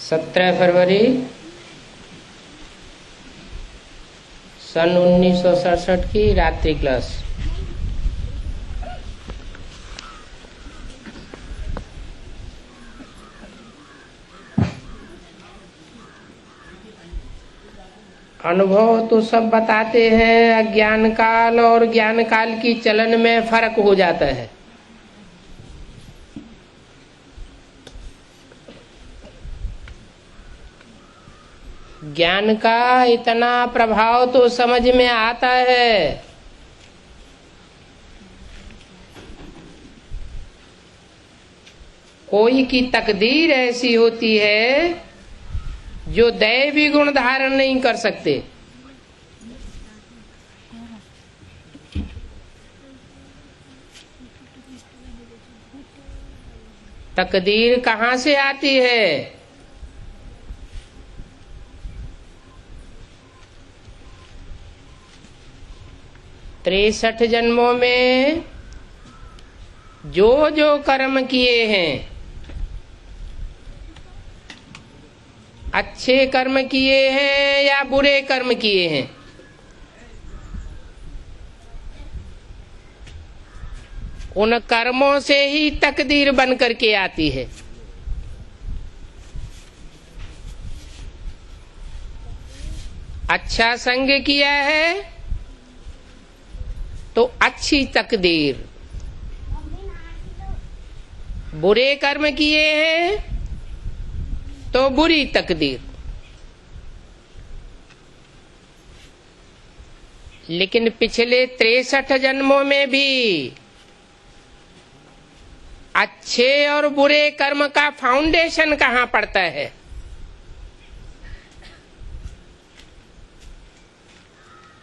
17 फरवरी सन 1967 की रात्रि क्लास। अनुभव तो सब बताते हैं, अज्ञान काल और ज्ञान काल की चलन में फर्क हो जाता है। ज्ञान का इतना प्रभाव तो समझ में आता है, कोई की तकदीर ऐसी होती है जो दैवी गुण धारण नहीं कर सकते। तकदीर कहाँ से आती है? 63 जन्मों में जो जो कर्म किए हैं, अच्छे कर्म किए हैं या बुरे कर्म किए हैं, उन कर्मों से ही तकदीर बन करके आती है। अच्छा संग किया है तो अच्छी तकदीर, बुरे कर्म किए हैं तो बुरी तकदीर। लेकिन पिछले 63 जन्मों में भी अच्छे और बुरे कर्म का फाउंडेशन कहाँ पड़ता है?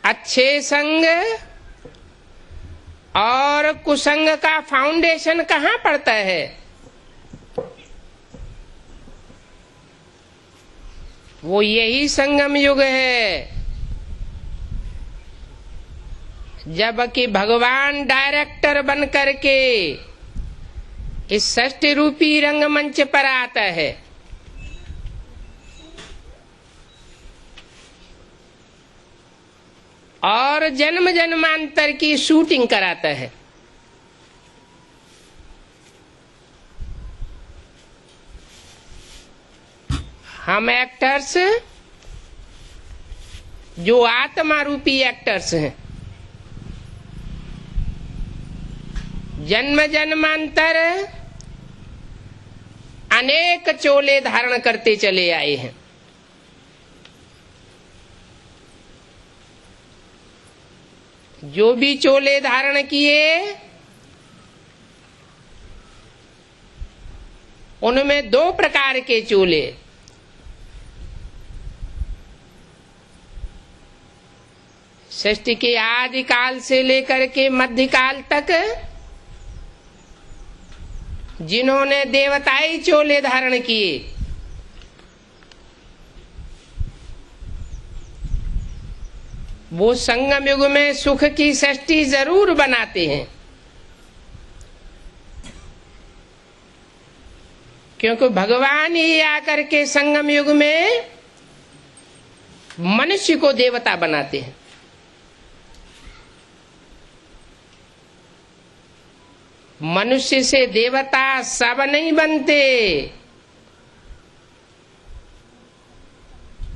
अच्छे संग और कुसंग का फाउंडेशन कहाँ पड़ता है? वो यही संगम युग है, जबकि भगवान डायरेक्टर बन करके इस सृष्टि रूपी रंगमंच पर आता है। और जन्म जन्मांतर की शूटिंग कराता है। हम एक्टर्स जो आत्मा रूपी एक्टर्स हैं, जन्म जन्मांतर अनेक चोले धारण करते चले आए हैं। जो भी चोले धारण किए उनमें 2 प्रकार के चोले, सृष्टि के आदि काल से लेकर के मध्यकाल तक जिन्होंने देवताई चोले धारण किए, वो संगम युग में सुख की सृष्टि जरूर बनाते हैं, क्योंकि भगवान ही आकर के संगम युग में मनुष्य को देवता बनाते हैं। मनुष्य से देवता सब नहीं बनते।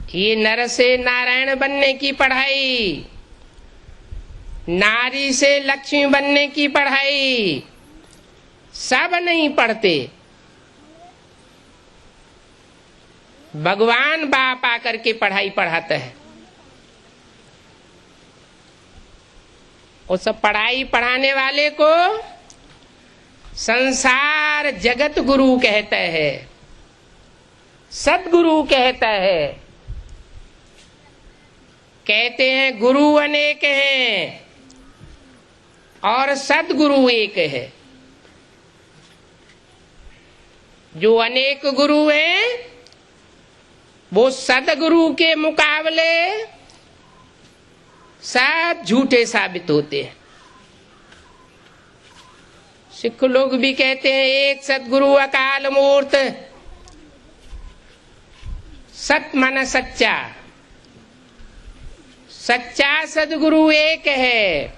ये नर से नारायण बनने की पढ़ाई, नारी से लक्ष्मी बनने की पढ़ाई सब नहीं पढ़ते। भगवान बाप आकर के पढ़ाई पढ़ाता है। उस पढ़ाई पढ़ाने वाले को संसार जगत गुरु कहता है, सदगुरु कहता है। कहते हैं गुरु अनेक हैं और सदगुरु एक है। जो अनेक गुरु हैं वो सदगुरु के मुकाबले सब झूठे साबित होते हैं। सिख लोग भी कहते हैं एक सदगुरु अकाल मूर्त, सत माना सच्चा, सच्चा सदगुरु एक है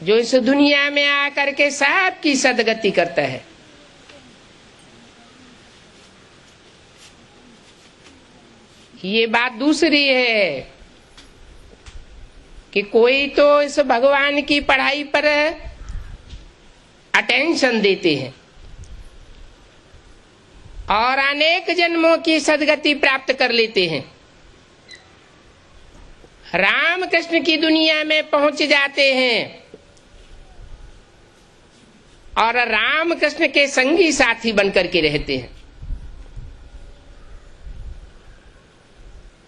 जो इस दुनिया में आकर के सबकी सदगति करता है। ये बात दूसरी है कि कोई तो इस भगवान की पढ़ाई पर अटेंशन देते हैं और अनेक जन्मों की सदगति प्राप्त कर लेते हैं, राम कृष्ण की दुनिया में पहुंच जाते हैं और राम कृष्ण के संगी साथी बनकर के रहते हैं।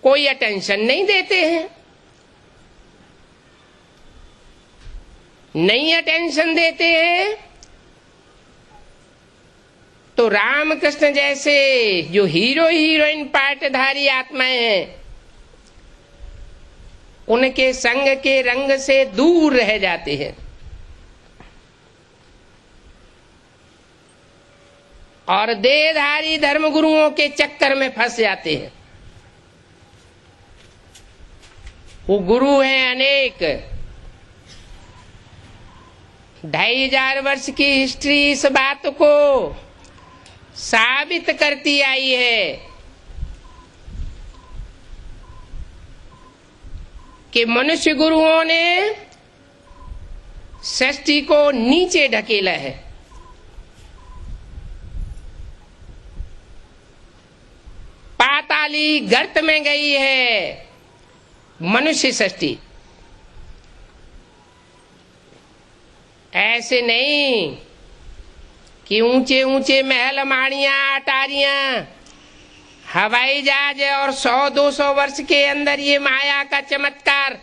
कोई अटेंशन नहीं देते हैं, नहीं अटेंशन देते हैं तो राम कृष्ण जैसे जो हीरो हीरोइन पार्टधारी आत्माएं हैं उनके संग के रंग से दूर रह जाते हैं और देहधारी धर्मगुरुओं के चक्कर में फंस जाते हैं। वो गुरु हैं अनेक, 2500 वर्ष की हिस्ट्री इस बात को साबित करती आई है कि मनुष्य गुरुओं ने सृष्टि को नीचे ढकेला है, पाताली गर्त में गई है मनुष्य सृष्टि। ऐसे नहीं कि ऊंचे ऊंचे महल माड़ियां अटारियां हवाई जहाज और 100-200 वर्ष के अंदर ये माया का चमत्कार,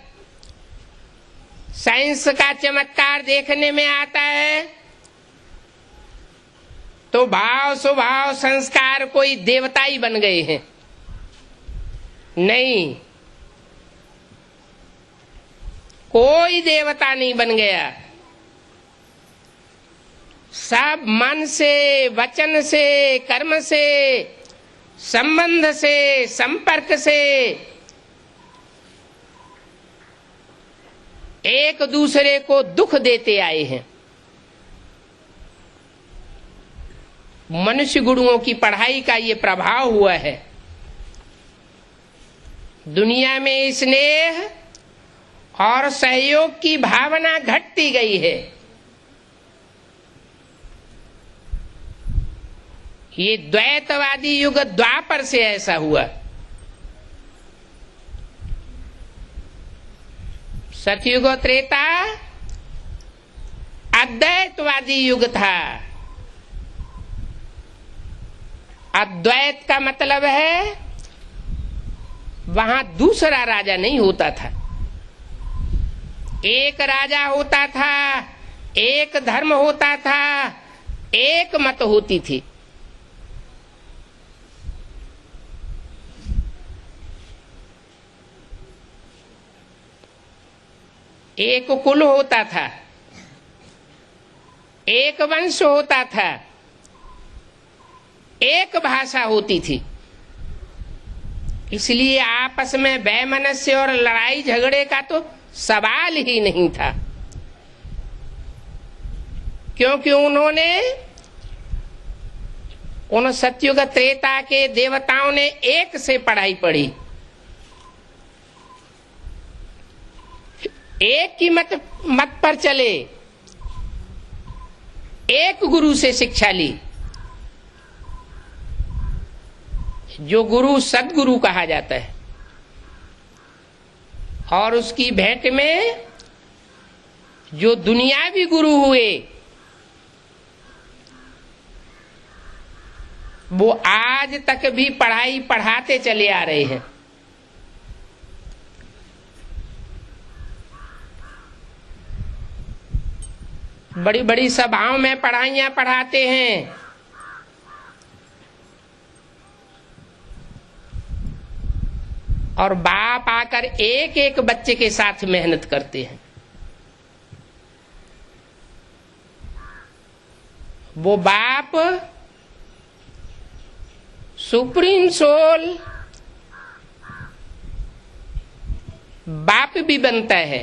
साइंस का चमत्कार देखने में आता है तो भाव स्वभाव संस्कार कोई देवता ही बन गए हैं। नहीं, कोई देवता नहीं बन गया। सब मन से, वचन से, कर्म से, संबंध से, संपर्क से एक दूसरे को दुख देते आए हैं। मनुष्य गुरुओं की पढ़ाई का ये प्रभाव हुआ है। दुनिया में स्नेह और सहयोग की भावना घटती गई है। ये द्वैतवादी युग द्वापर से ऐसा हुआ। सतयुग त्रेता अद्वैतवादी युग था। अद्वैत का मतलब है वहां दूसरा राजा नहीं होता था, एक राजा होता था, एक धर्म होता था, एक मत होती थी। एक कुल होता था, एक वंश होता था, एक भाषा होती थी। इसलिए आपस में वैमनस्य और लड़ाई झगड़े का तो सवाल ही नहीं था, क्योंकि उन्होंने उन सतयुग त्रेता के देवताओं ने एक से पढ़ाई पढ़ी, एक की मत पर चले, एक गुरु से शिक्षा ली। जो गुरु सदगुरु कहा जाता है और उसकी भेंट में जो दुनियावी गुरु हुए वो आज तक भी पढ़ाई पढ़ाते चले आ रहे हैं। बड़ी बड़ी सभाओं में पढ़ाइयां पढ़ाते हैं, और बाप आकर एक एक बच्चे के साथ मेहनत करते हैं। वो बाप सुप्रीम सोल बाप भी बनता है,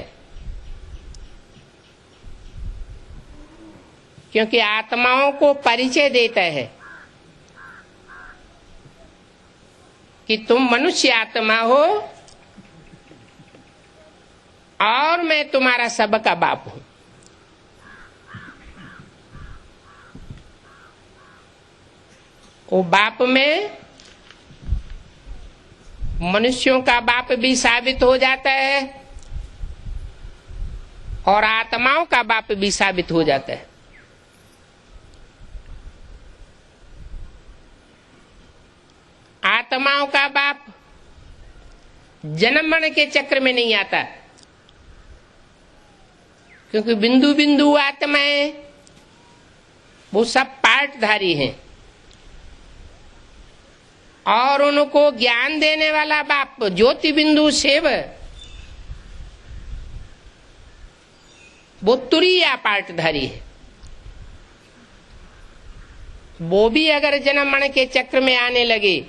क्योंकि आत्माओं को परिचय देता है कि तुम मनुष्य आत्मा हो और मैं तुम्हारा सबका बाप हूं। वो बाप में मनुष्यों का बाप भी साबित हो जाता है और आत्माओं का बाप भी साबित हो जाता है। आत्माओं का बाप जन्म मरण के चक्र में नहीं आता, क्योंकि बिंदु बिंदु आत्माएं वो सब पार्टधारी हैं और उनको ज्ञान देने वाला बाप ज्योति बिंदु शिव वो तुरीय पार्टधारी है। वो भी अगर जन्म मरण के चक्र में आने लगे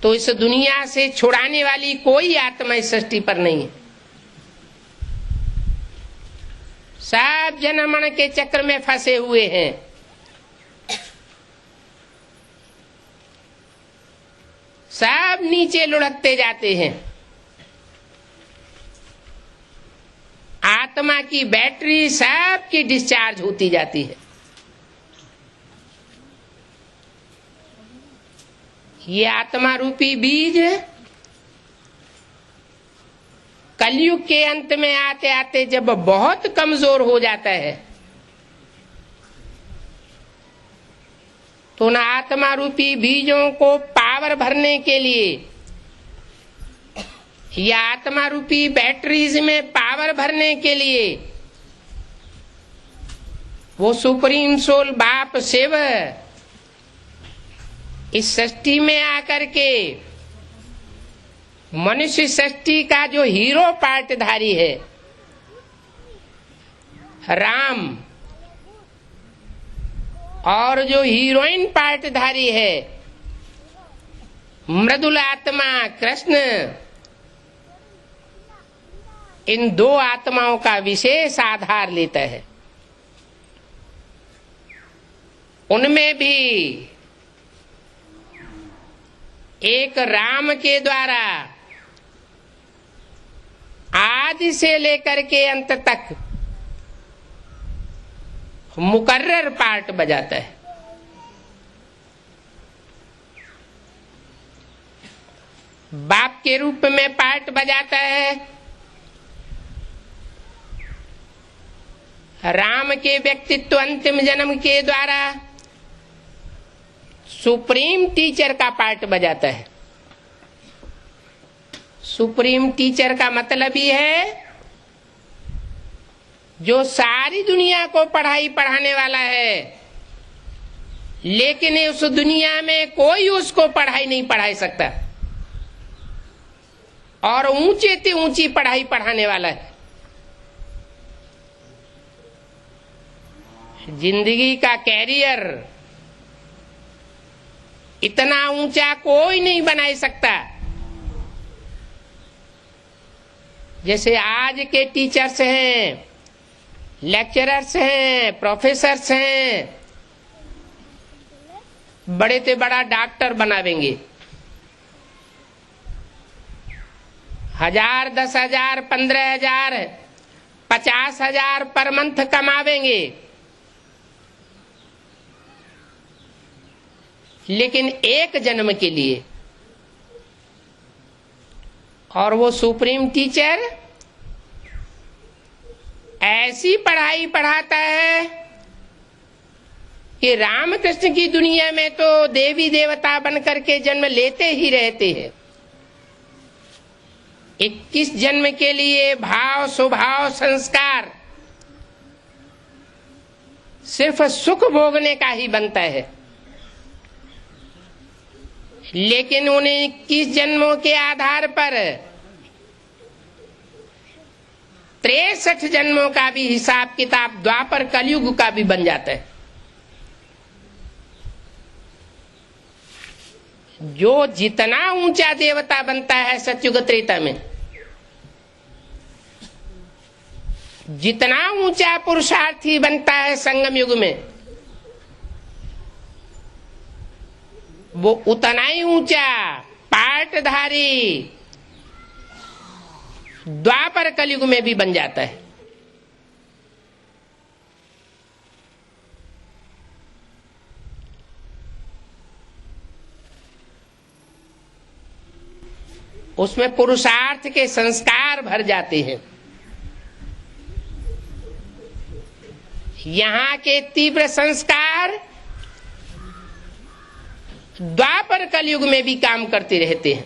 तो इस दुनिया से छुड़ाने वाली कोई आत्मा इस सृष्टि पर नहीं है। सब जन्म मरण के चक्र में फंसे हुए हैं। सब नीचे लुढ़कते जाते हैं। आत्मा की बैटरी सबकी डिस्चार्ज होती जाती है। ये आत्मा रूपी बीज कलयुग के अंत में आते आते जब बहुत कमजोर हो जाता है तो उन आत्मा रूपी बीजों को पावर भरने के लिए या आत्मा रूपी बैटरीज में पावर भरने के लिए वो सुप्रीम सोल बाप शिव इस सृष्टि में आकर के मनुष्य सृष्टि का जो हीरो पार्टधारी है राम और जो हीरोइन पार्टधारी है मृदुल आत्मा कृष्ण, इन दो आत्माओं का विशेष आधार लेता है। उनमें भी एक राम के द्वारा आदि से लेकर के अंत तक मुकर्रर पार्ट बजाता है। बाप के रूप में पार्ट बजाता है, राम के व्यक्तित्व अंतिम जन्म के द्वारा सुप्रीम टीचर का पार्ट बजाता है। सुप्रीम टीचर का मतलब ही है जो सारी दुनिया को पढ़ाई पढ़ाने वाला है, लेकिन उस दुनिया में कोई उसको पढ़ाई नहीं पढ़ा सकता और ऊंचे से ऊंची पढ़ाई पढ़ाने वाला है। जिंदगी का कैरियर इतना ऊंचा कोई नहीं बना सकता जैसे आज के टीचर्स हैं, लेक्चरर्स हैं, प्रोफेसर्स हैं। बड़े से बड़ा डॉक्टर बनावेंगे, 1000, 10,000, 15,000, 50,000 पर मंथ कमावेंगे, लेकिन एक जन्म के लिए। और वो सुप्रीम टीचर ऐसी पढ़ाई पढ़ाता है कि रामकृष्ण की दुनिया में तो देवी देवता बनकर के जन्म लेते ही रहते हैं। 21 जन्म के लिए भाव स्वभाव संस्कार सिर्फ सुख भोगने का ही बनता है, लेकिन उन्हें 21 जन्मों के आधार पर 63 जन्मों का भी हिसाब किताब द्वापर कलयुग का भी बन जाता है। जो जितना ऊंचा देवता बनता है सतयुग त्रेता में, जितना ऊंचा पुरुषार्थी बनता है संगम युग में, वो उतना ही ऊंचा पाटधारी द्वापर कलयुग में भी बन जाता है। उसमें पुरुषार्थ के संस्कार भर जाते हैं। यहाँ के तीव्र संस्कार द्वापर कलयुग में भी काम करते रहते हैं।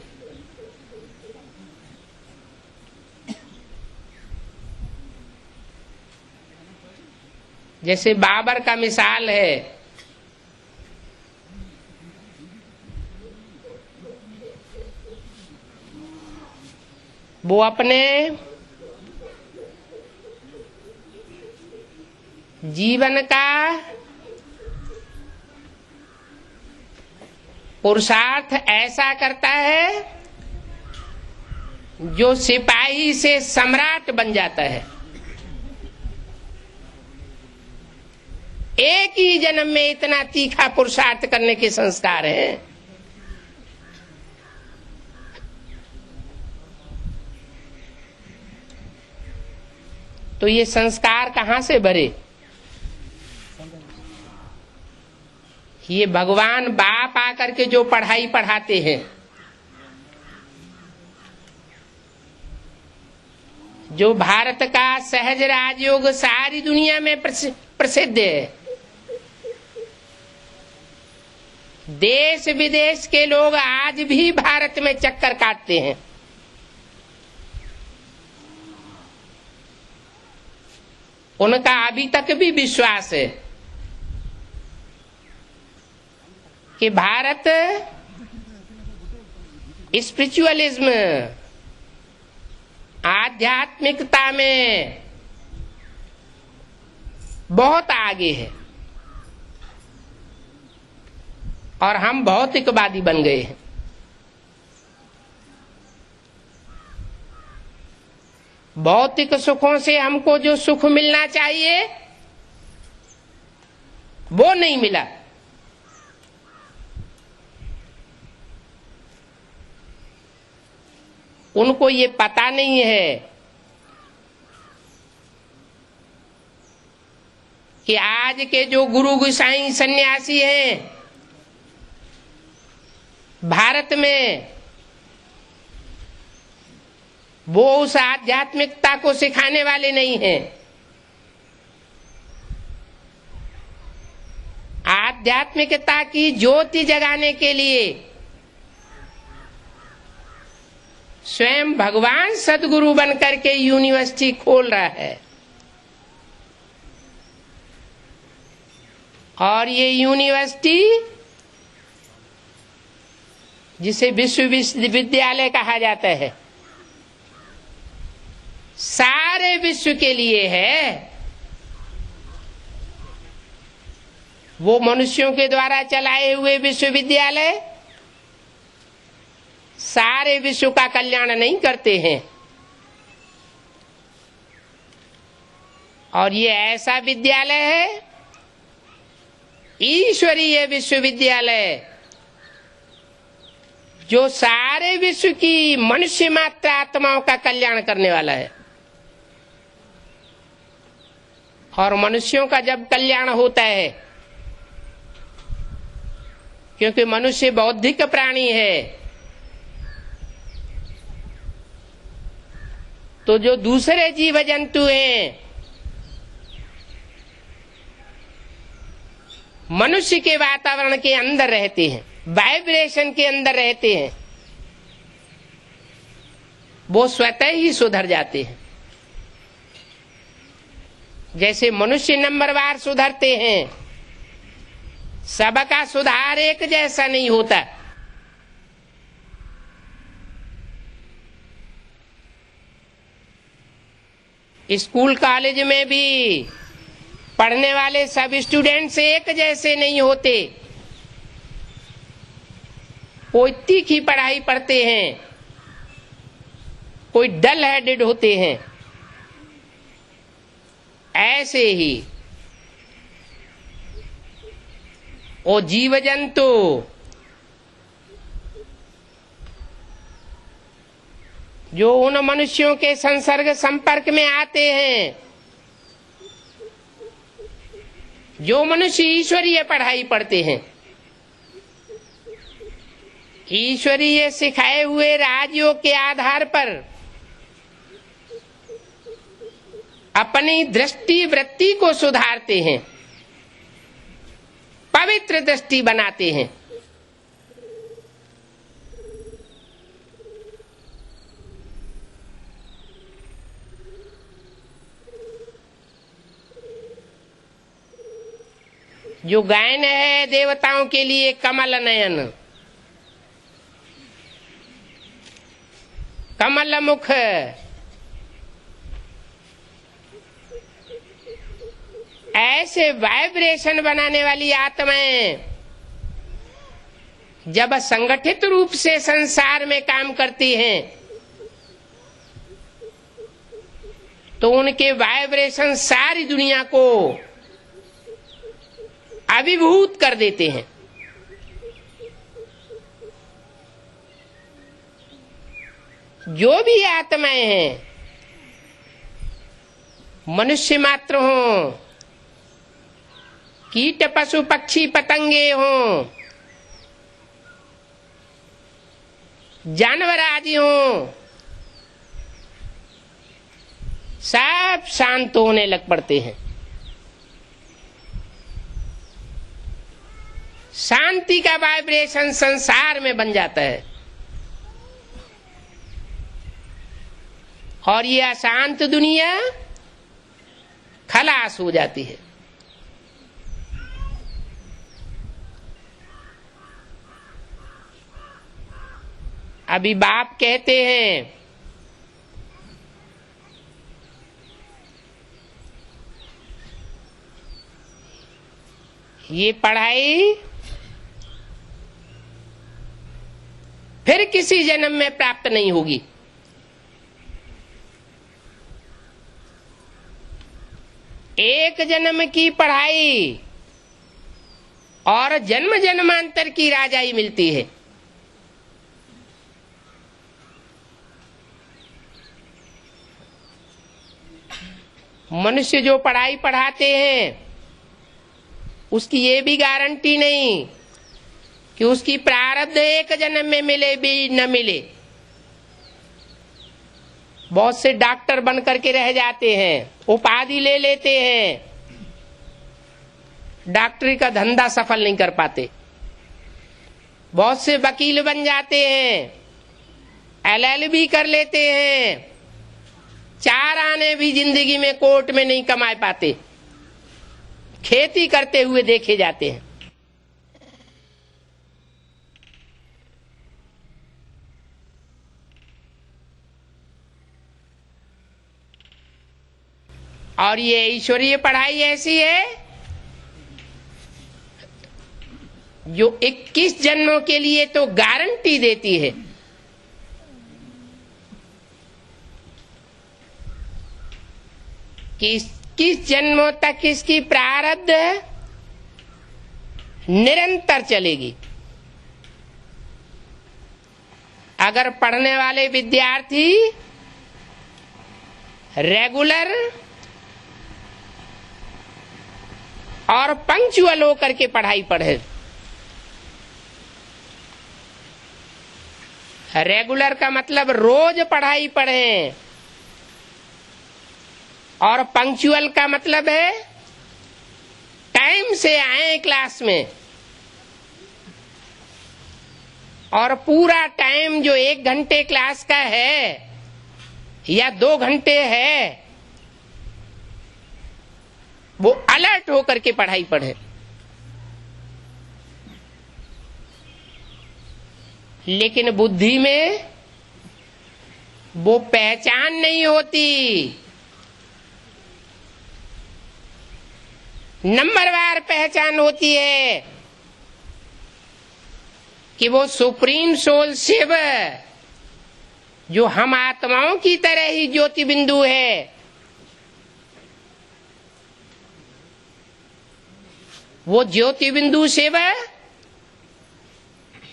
जैसे बाबर का मिसाल है, वो अपने जीवन का पुरुषार्थ ऐसा करता है जो सिपाही से सम्राट बन जाता है। एक ही जन्म में इतना तीखा पुरुषार्थ करने के संस्कार हैं। तो ये संस्कार कहां से भरे? ये भगवान बाप आकर के जो पढ़ाई पढ़ाते हैं, जो भारत का सहज राजयोग सारी दुनिया में प्रसिद्ध है। देश विदेश के लोग आज भी भारत में चक्कर काटते हैं। उनका अभी तक भी विश्वास है कि भारत स्पिरिचुअलिज्म, आध्यात्मिकता में बहुत आगे है और हम भौतिकवादी बन गए हैं। भौतिक सुखों से हमको जो सुख मिलना चाहिए वो नहीं मिला। उनको ये पता नहीं है कि आज के जो गुरु गोसाई सन्यासी हैं भारत में, वो उस आध्यात्मिकता को सिखाने वाले नहीं हैं। आध्यात्मिकता की ज्योति जगाने के लिए स्वयं भगवान सदगुरु बनकर के यूनिवर्सिटी खोल रहा है। और ये यूनिवर्सिटी, जिसे विश्वविद्यालय कहा जाता है, सारे विश्व के लिए है। वो मनुष्यों के द्वारा चलाए हुए विश्वविद्यालय सारे विश्व का कल्याण नहीं करते हैं। और ये ऐसा विद्यालय है, ईश्वरीय विश्वविद्यालय, जो सारे विश्व की मनुष्य मात्र आत्माओं का कल्याण करने वाला है। और मनुष्यों का जब कल्याण होता है, क्योंकि मनुष्य बौद्धिक प्राणी है, तो जो दूसरे जीव जंतु हैं मनुष्य के वातावरण के अंदर रहते हैं, वाइब्रेशन के अंदर रहते हैं, वो स्वतः ही सुधर जाते हैं। जैसे मनुष्य नंबरवार सुधरते हैं, सबका सुधार एक जैसा नहीं होता। स्कूल कॉलेज में भी पढ़ने वाले सब स्टूडेंट्स एक जैसे नहीं होते। कोई तीखी पढ़ाई पढ़ते हैं, कोई डल हेडेड होते हैं। ऐसे ही वो जीव जंतु जो उन मनुष्यों के संसर्ग संपर्क में आते हैं, जो मनुष्य ईश्वरीय पढ़ाई पढ़ते हैं, ईश्वरीय सिखाए हुए राजयोग के आधार पर अपनी दृष्टि वृत्ति को सुधारते हैं, पवित्र दृष्टि बनाते हैं। जो गायन है देवताओं के लिए कमल नयन, कमल मुख, ऐसे वाइब्रेशन बनाने वाली आत्माएं जब संगठित रूप से संसार में काम करती हैं तो उनके वाइब्रेशन सारी दुनिया को अभिभूत कर देते हैं। जो भी आत्माएं हैं, मनुष्य मात्र हों, कीट पशु पक्षी पतंगे हों, जानवर आदि हों, सब शांत होने लग पड़ते हैं। शांति का वाइब्रेशन संसार में बन जाता है और ये अशांत दुनिया खलास हो जाती है। अभी बाप कहते हैं ये पढ़ाई फिर किसी जन्म में प्राप्त नहीं होगी। एक जन्म की पढ़ाई और जन्म जन्मांतर की राजाई मिलती है। मनुष्य जो पढ़ाई पढ़ाते हैं उसकी ये भी गारंटी नहीं कि उसकी प्रारब्ध एक जन्म में मिले भी न मिले। बहुत से डॉक्टर बन करके रह जाते हैं, उपाधि ले लेते हैं, डॉक्टरी का धंधा सफल नहीं कर पाते। बहुत से वकील बन जाते हैं, LLB कर लेते हैं, 4 आने भी जिंदगी में कोर्ट में नहीं कमा पाते, खेती करते हुए देखे जाते हैं। और ये ईश्वरीय पढ़ाई ऐसी है जो 21 जन्मों के लिए तो गारंटी देती है कि 21 जन्मों तक इसकी प्रारब्ध निरंतर चलेगी। अगर पढ़ने वाले विद्यार्थी रेगुलर और पंक्चुअल होकर के पढ़ाई पढ़े, रेगुलर का मतलब रोज पढ़ाई पढ़ें और पंक्चुअल का मतलब है टाइम से आए क्लास में, और पूरा टाइम जो 1 घंटे क्लास का है या 2 घंटे है वो अलर्ट होकर के पढ़ाई पढ़े। लेकिन बुद्धि में वो पहचान नहीं होती, नंबरवार पहचान होती है कि वो सुप्रीम सोल शिव जो हम आत्माओं की तरह ही ज्योति बिंदु है, वो ज्योति बिंदु शिव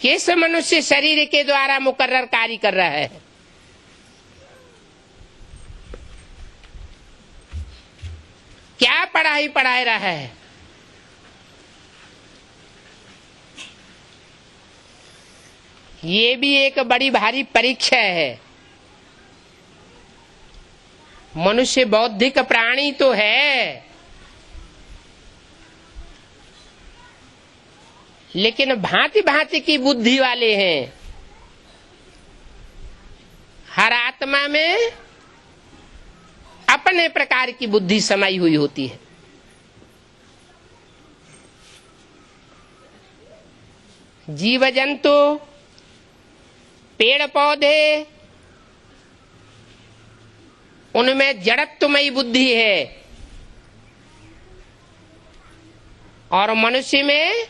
किस मनुष्य शरीर के द्वारा मुकर्रर कार्य कर रहा है? क्या पढ़ाई पढ़ा रहा है? ये भी एक बड़ी भारी परीक्षा है। मनुष्य बौद्धिक प्राणी तो है, लेकिन भांति भांति की बुद्धि वाले हैं। हर आत्मा में अपने प्रकार की बुद्धि समाई हुई होती है। जीव जंतु, पेड़ पौधे, उनमें जड़त्वमयी बुद्धि है, और मनुष्य में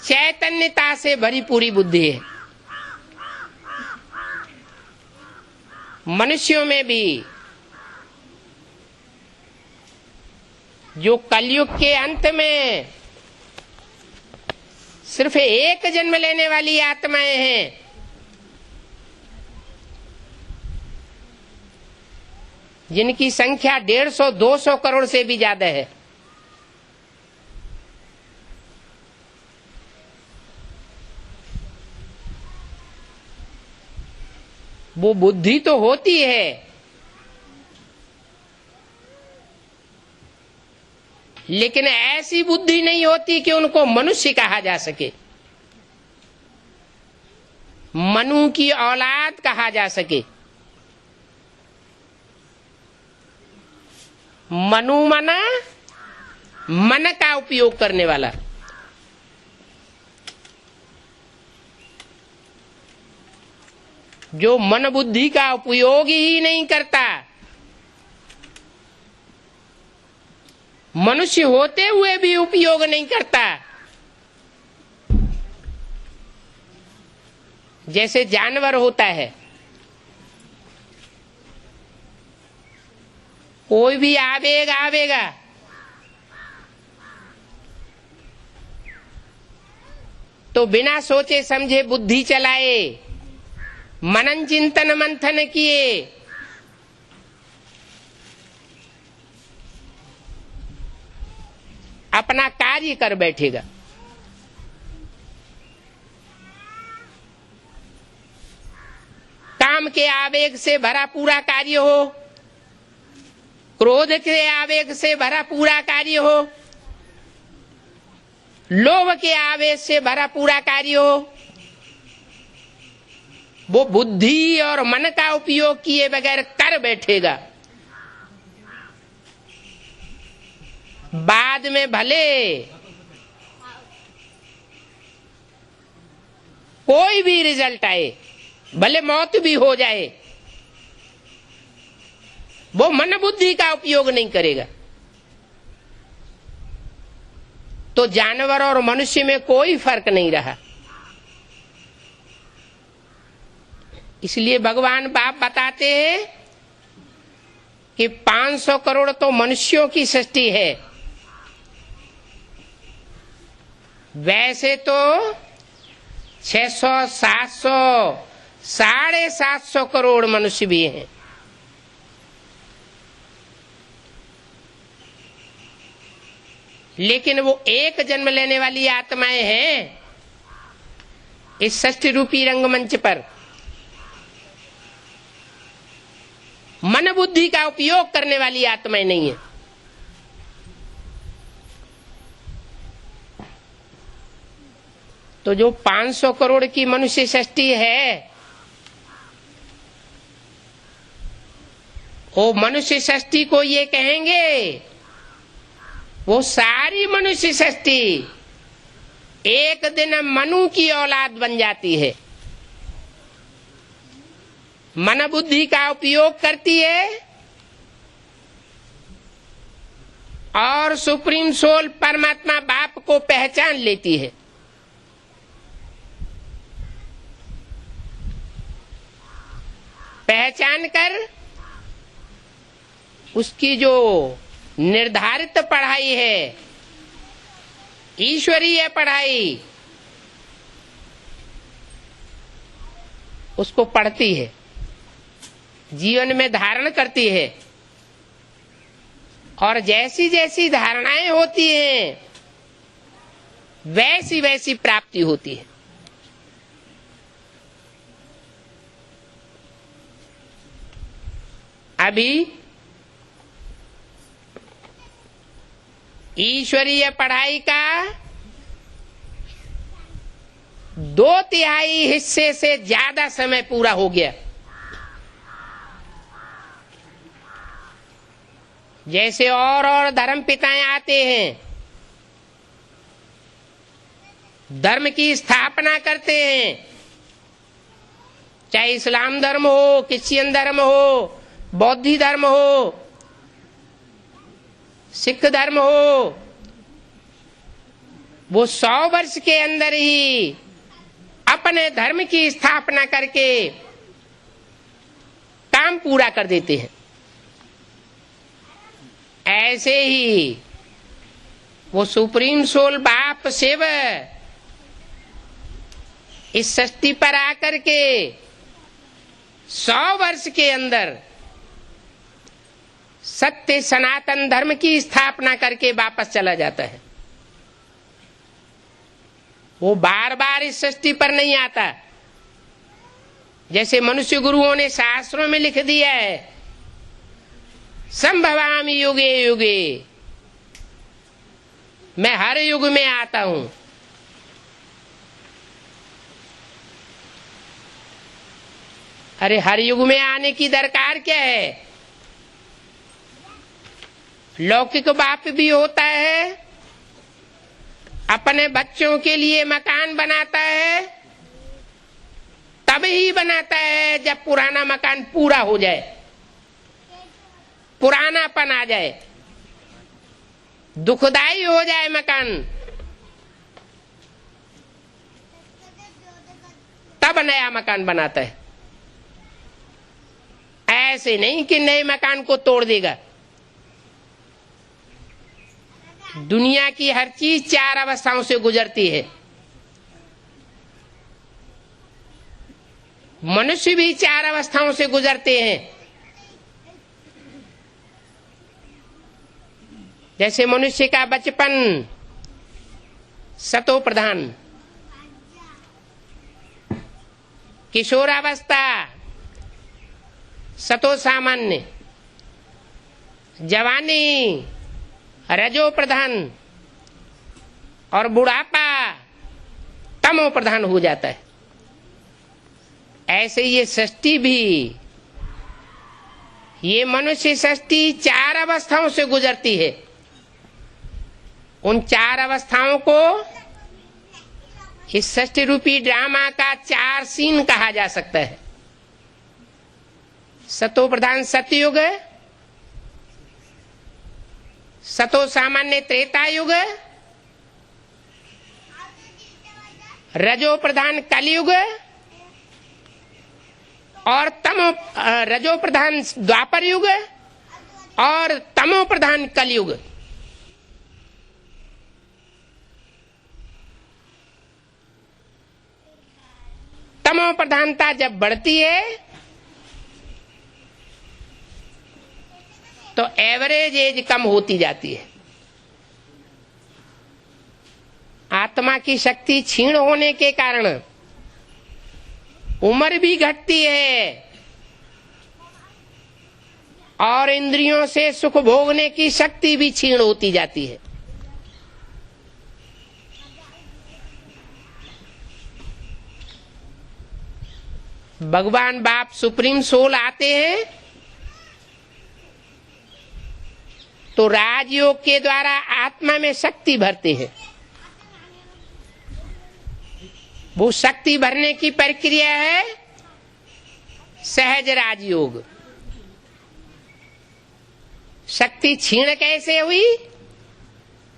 चैतन्यता से भरी पूरी बुद्धि है। मनुष्यों में भी जो कलयुग के अंत में सिर्फ एक जन्म लेने वाली आत्माएं हैं, जिनकी संख्या 150-200 करोड़ से भी ज्यादा है, वो बुद्धि तो होती है, लेकिन ऐसी बुद्धि नहीं होती कि उनको मनुष्य कहा जा सके, मनु की औलाद कहा जा सके। मनु मना मन का उपयोग करने वाला। जो मन बुद्धि का उपयोग ही नहीं करता, मनुष्य होते हुए भी उपयोग नहीं करता। जैसे जानवर होता है, कोई भी आवेग आवेगा तो बिना सोचे समझे बुद्धि चलाए, मनन चिंतन मंथन किए, अपना कार्य कर बैठेगा। काम के आवेग से भरा पूरा कार्य हो, क्रोध के आवेग से भरा पूरा कार्य हो, लोभ के आवेग से भरा पूरा कार्य हो, वो बुद्धि और मन का उपयोग किए बगैर कर बैठेगा। बाद में भले कोई भी रिजल्ट आए, भले मौत भी हो जाए, वो मन बुद्धि का उपयोग नहीं करेगा। तो जानवर और मनुष्य में कोई फर्क नहीं रहा। इसलिए भगवान बाप बताते हैं कि 500 करोड़ तो मनुष्यों की सृष्टि है, वैसे तो 600, 700, 750 करोड़ मनुष्य भी हैं। लेकिन वो एक जन्म लेने वाली आत्माएं हैं इस षष्ठ रूपी रंगमंच पर। मन बुद्धि का उपयोग करने वाली आत्माएं नहीं है। तो जो 500 करोड़ की मनुष्य सृष्टि है, वो मनुष्य सृष्टि को ये कहेंगे, वो सारी मनुष्य सृष्टि एक दिन मनु की औलाद बन जाती है। मन बुद्धि का उपयोग करती है और सुप्रीम सोल परमात्मा बाप को पहचान लेती है। पहचान कर उसकी जो निर्धारित पढ़ाई है, ईश्वरीय पढ़ाई, उसको पढ़ती है, जीवन में धारण करती है, और जैसी जैसी धारणाएं होती हैं वैसी वैसी प्राप्ति होती है। अभी ईश्वरीय पढ़ाई का 2/3 हिस्से से ज्यादा समय पूरा हो गया। जैसे और धर्म पिताएं आते हैं, धर्म की स्थापना करते हैं, चाहे इस्लाम धर्म हो, क्रिश्चियन धर्म हो, बौद्ध धर्म हो, सिख धर्म हो, वो 100 वर्ष के अंदर ही अपने धर्म की स्थापना करके काम पूरा कर देते हैं। ऐसे ही वो सुप्रीम सोल बाप शिव इस सृष्टि पर आकर के 100 वर्ष के अंदर सत्य सनातन धर्म की स्थापना करके वापस चला जाता है। वो बार बार इस सृष्टि पर नहीं आता। जैसे मनुष्य गुरुओं ने शास्त्रों में लिख दिया है, संभवामि युगे युगे, मैं हर युग में आता हूं। अरे हर युग में आने की दरकार क्या है? लौकिक बाप भी होता है, अपने बच्चों के लिए मकान बनाता है, तब ही बनाता है जब पुराना मकान पूरा हो जाए, पुरानापन आ जाए, दुखदाई हो जाए मकान, तब नया मकान बनाता है। ऐसे नहीं कि नए मकान को तोड़ देगा। दुनिया की हर चीज 4 अवस्थाओं से गुजरती है। मनुष्य भी 4 अवस्थाओं से गुजरते हैं। जैसे मनुष्य का बचपन सतो प्रधान, किशोरावस्था सतो सामान्य, जवानी रजो प्रधान और बुढ़ापा तमो प्रधान हो जाता है। ऐसे ये सृष्टि भी, ये मनुष्य सृष्टि 4 अवस्थाओं से गुजरती है। उन 4 अवस्थाओं को इस सृष्टि रूपी ड्रामा का 4 सीन कहा जा सकता है। सतो प्रधान सतयुग, सतो सामान्य त्रेता युग, रजो प्रधान कलयुग और रजो प्रधान द्वापर युग और तमो प्रधान कलयुग। तमो प्रधानता जब बढ़ती है तो एवरेज एज कम होती जाती है। आत्मा की शक्ति क्षीण होने के कारण उम्र भी घटती है और इंद्रियों से सुख भोगने की शक्ति भी क्षीण होती जाती है। भगवान बाप सुप्रीम सोल आते हैं तो राजयोग के द्वारा आत्मा में शक्ति भरते हैं। वो शक्ति भरने की प्रक्रिया है सहज राजयोग। शक्ति क्षीण कैसे हुई?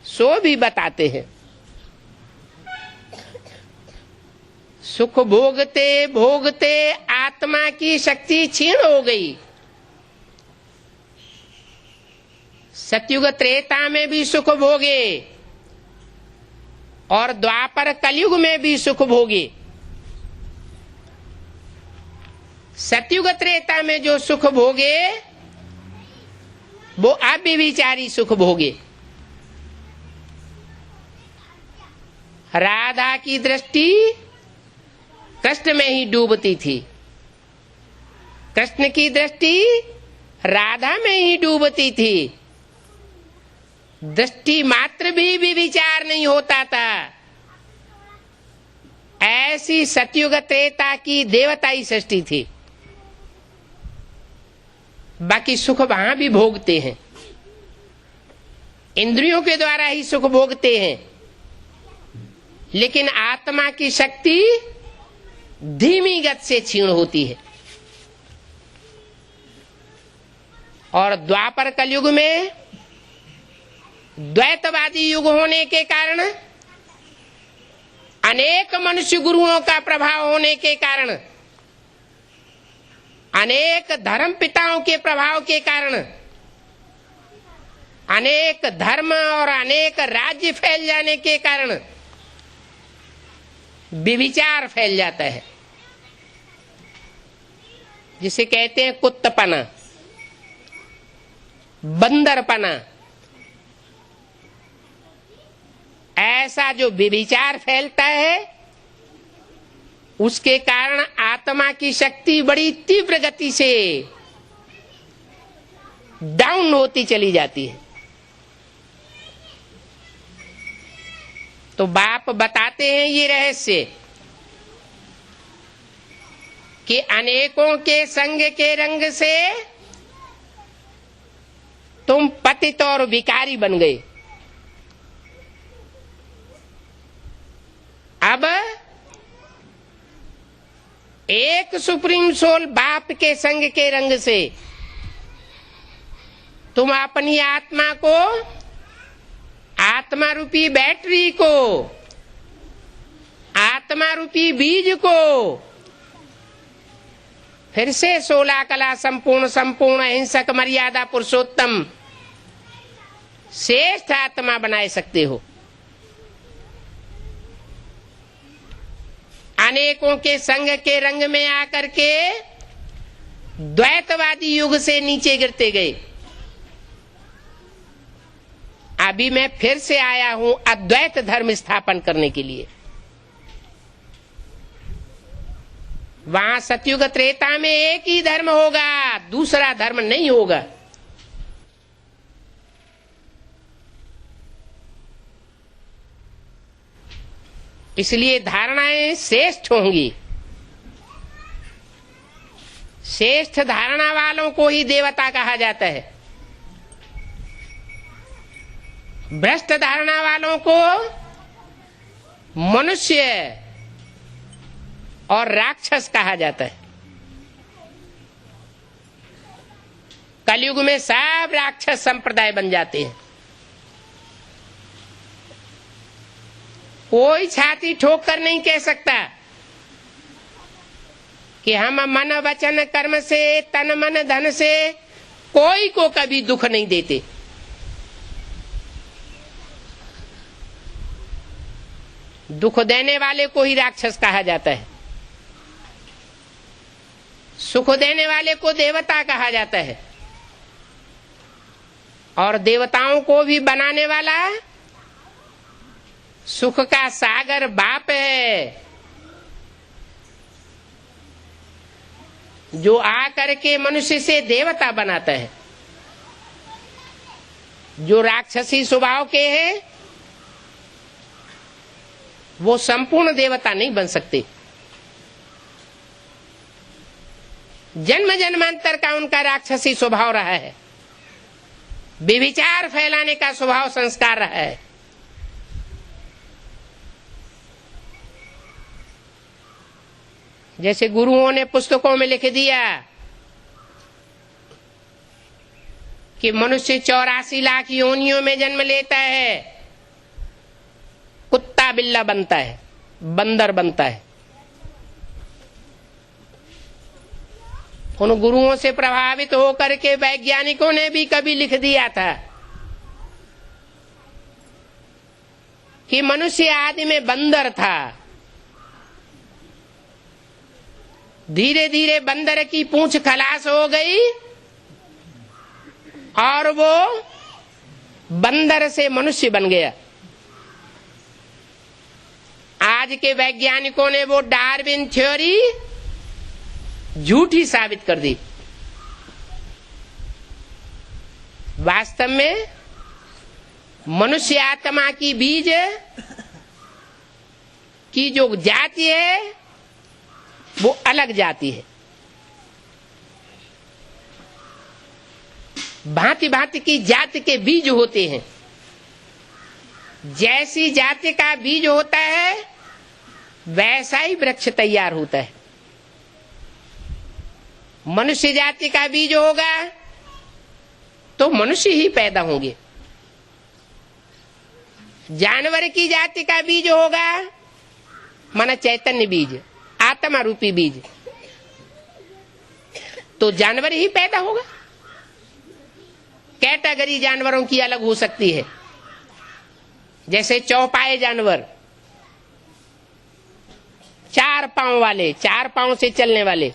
सो भी बताते हैं। सुख भोगते भोगते आत्मा की शक्ति क्षीण हो गई। सतयुग त्रेता में भी सुख भोगे और द्वापर कलयुग में भी सुख भोगे। सतयुग त्रेता में जो सुख भोगे वो अव्यभिचारी सुख भोगे। राधा की दृष्टि कृष्ण में ही डूबती थी, कृष्ण की दृष्टि राधा में ही डूबती थी। दृष्टि मात्र भी विचार नहीं होता था। ऐसी सतयुग त्रेता की देवताई सृष्टि थी। बाकी सुख वहां भी भोगते हैं, इंद्रियों के द्वारा ही सुख भोगते हैं, लेकिन आत्मा की शक्ति धीमी गति से क्षीण होती है। और द्वापर कलयुग में द्वैतवादी युग होने के कारण, अनेक मनुष्य गुरुओं का प्रभाव होने के कारण, अनेक धर्म पिताओं के प्रभाव के कारण, अनेक धर्म और अनेक राज्य फैल जाने के कारण व्यभिचार फैल जाता है, जिसे कहते हैं कुत्तपना, बंदरपना। ऐसा जो व्यभिचार फैलता है उसके कारण आत्मा की शक्ति बड़ी तीव्र गति से डाउन होती चली जाती है। तो बाप बताते हैं ये रहस्य कि अनेकों के संग के रंग से तुम पतित और विकारी बन गए। अब एक सुप्रीम सोल बाप के संग के रंग से तुम अपनी आत्मा को, आत्मा रूपी बैटरी को, आत्मा रूपी बीज को फिर से 16 कला संपूर्ण, संपूर्ण अहिंसक, मर्यादा पुरुषोत्तम श्रेष्ठ आत्मा बनाए सकते हो। अनेकों के संग के रंग में आकर के द्वैतवादी युग से नीचे गिरते गए। अभी मैं फिर से आया हूं अद्वैत धर्म स्थापन करने के लिए। वहां सतयुग त्रेता में एक ही धर्म होगा, दूसरा धर्म नहीं होगा। इसलिए धारणाएं श्रेष्ठ होंगी। श्रेष्ठ धारणा वालों को ही देवता कहा जाता है। भ्रष्ट धारणा वालों को मनुष्य और राक्षस कहा जाता है। कलयुग में सब राक्षस संप्रदाय बन जाते हैं। कोई छाती ठोक कर नहीं कह सकता कि हम मन वचन कर्म से, तन मन धन से कोई को कभी दुख नहीं देते। दुख देने वाले को ही राक्षस कहा जाता है, सुख देने वाले को देवता कहा जाता है, और देवताओं को भी बनाने वाला सुख का सागर बाप है, जो आकर के मनुष्य से देवता बनाता है। जो राक्षसी स्वभाव के हैं वो संपूर्ण देवता नहीं बन सकते। जन्म जन्मांतर का उनका राक्षसी स्वभाव रहा है, व्यभिचार फैलाने का स्वभाव संस्कार रहा है। जैसे गुरुओं ने पुस्तकों में लिख दिया कि मनुष्य 84 लाख योनियों में जन्म लेता है, कुत्ता बिल्ला बनता है, बंदर बनता है। उन गुरुओं से प्रभावित होकर के वैज्ञानिकों ने भी कभी लिख दिया था कि मनुष्य आदि में बंदर था, धीरे धीरे बंदर की पूंछ खलास हो गई और वो बंदर से मनुष्य बन गया। आज के वैज्ञानिकों ने वो डार्विन थ्योरी झूठी साबित कर दी। वास्तव में मनुष्य आत्मा की बीज की जो जाति है वो अलग जाति है। भांति भांति की जाति के बीज होते हैं। जैसी जाति का बीज होता है वैसा ही वृक्ष तैयार होता है। मनुष्य जाति का बीज होगा तो मनुष्य ही पैदा होंगे। जानवर की जाति का बीज होगा माना चैतन्य बीज, आत्मा रूपी बीज, तो जानवर ही पैदा होगा। कैटेगरी जानवरों की अलग हो सकती है, जैसे चौपाए जानवर, 4 पांव वाले, 4 पांव से चलने वाले,